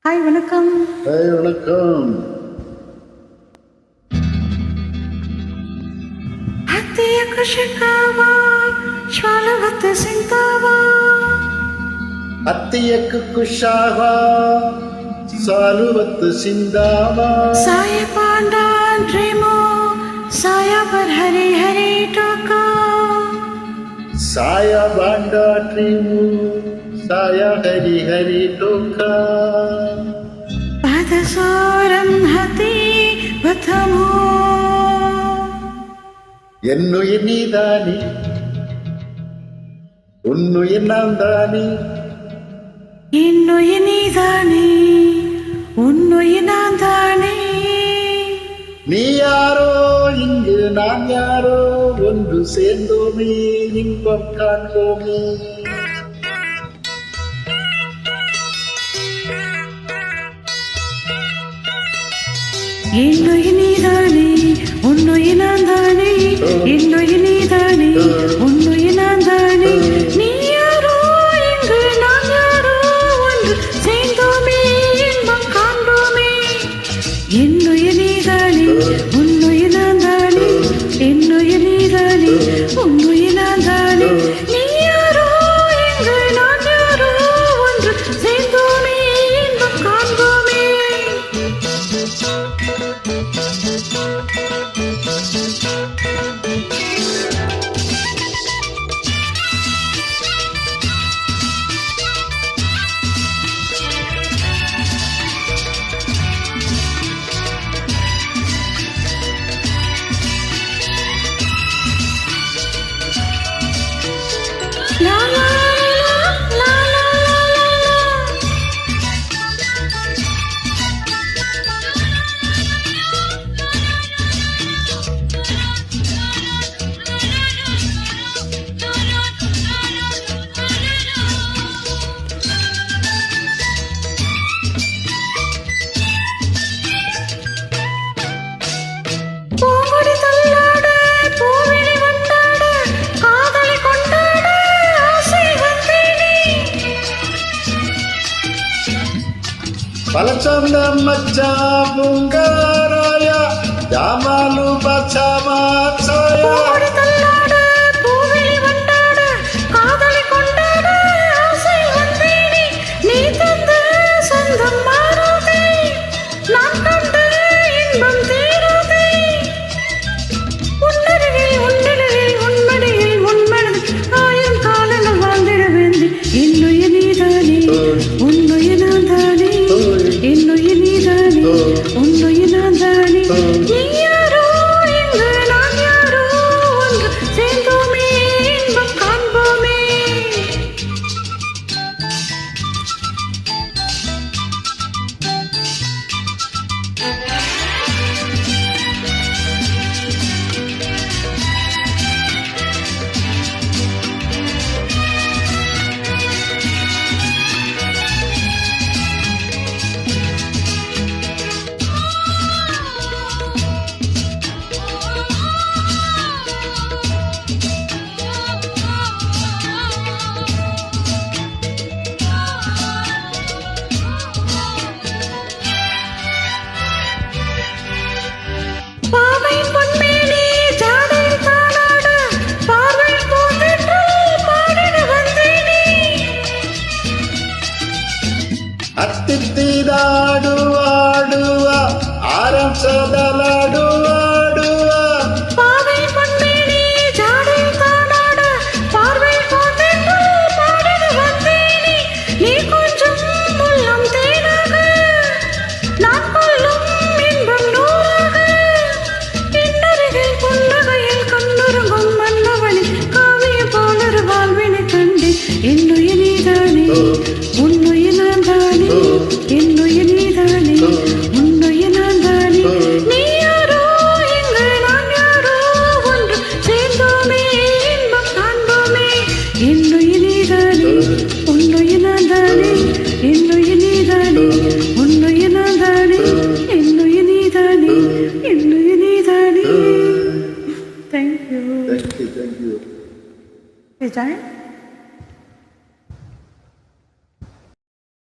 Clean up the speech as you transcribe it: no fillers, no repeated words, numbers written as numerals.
Hi வணக்கம். Hi வணக்கம். ஹத்திய குஷிகாவா ಶ್ವಾಲವತ್ತ ಸಿಂತಾವಾ ಹತ್ತಿಯಕ್ಕೆ ಕುಶಾವಾ ಸಾಲುವತ್ತು ಸಿಂದಾವಾ ಸಾಯ ಪಾಂಡಾನ್ ಡ್ರೀಮೋ ಸಾಯ ಪರ್ ಹರಿ ಹರಿ ಟೋಕಾ ಸಾಯ ಬಾಂಡಾ ಡ್ರೀಮು ಸಾಯ ಹರಿ ಹರಿ ಟೋಕಾ ಪಾದಸೋರಂ ಹತಿ ವಥಮೋ என்னுயிர் நீதானே உன்னுயிர் நான் தானே என்னுயிர் நீதானே உன்னுயிர் நான் தானே நீ யாரோ இங்கு நான் யாரோ ஒன்று சேர்ந்தோமே இன்பம் காண்போமே என்னுயிர் நீதானே உன்னுயிர் நான் தானே என்னுயிர் நீதானே உன்னுயிர் நான் தானே நீ யாரோ இங்கு நான் யாரோ ஒன்று சேர்ந்தோமே இன்பம் காண்போமே என்னுயிர் நீதானே உன்னுயிர் நான் தானே என்னுயிர் நீதானே உன்னுயிர் நான் தானே நீ யாரோ இங்கு நான் யாரோ ஒன்று சேர்ந்தோமே இன்பம் காண்போமே. La la la la la la la. பூங்கொடி தள்ளாட பூவிழி வந்தாட காதலி கொண்டாட ஆசை வந்தேனே பலச்சந்த மச்சா புங்காராயா ஜாமாலு பச்சாமா சாயா பூங்கொடி தள்ளாட பூவிழி வந்தாட காதலி கொண்டாட ஆசை வந்தேனே நீ தந்த சொந்தம் மாறாதே நான் கண்ட இன்பம் தீராதே உன்னருகில் உன்னருகில் உன்மடியில் உன்மனதில் ஆயிரம் காலங்கள் வாழ்ந்திட வேண்டி என்னுயிர் நீதானே உன்னுயிர் நான் தானே என்னுயிர் நீதானே உன்னுயிர் நான் தானே நீ யாரோ இங்கு நான் யாரோ ஒன்று சேர்ந்தோமே இன்பம் காண்போமே. பாவை பொன்மேனி ஜாடையில் தானாட பார்வை பூந்தென்றல் பாடிட வந்தேனே அத்தித்திடாடுவாடுவா ஆரம் சதலாடுவாடுவா பாவை பொன்மேனி ஜாடையில் தானாட பார்வை பூந்தென்றல் பாடிட வந்தேனே நீ கொஞ்சம் உள்ளம் தேனாக நான் கொள்ளும் இன்பம் நூறாக இன்னருகில் புன்னகையில் கண்ணுறங்கும் மன்னவனில் காவியம் போலொரு வாழ்வினை கண்டு என்னுயிர் நீதானே உன்னுயிர் நான் தானே என்னுயிர் நீதானே உன்னுயிர் நான் தானே நீ யாரோ இங்கு நான் யாரோ ஒன்று சேர்ந்தோமே இன்பம் காண்போமே என்னுயிர் நீதானே உன்னுயிர் நான் தானே என்னுயிர் நீதானே உன்னுயிர் நான் தானே என்னுயிர் நீதானே என்னுயிர் நீதானே. Thank you. Thank you. Hey, Giant.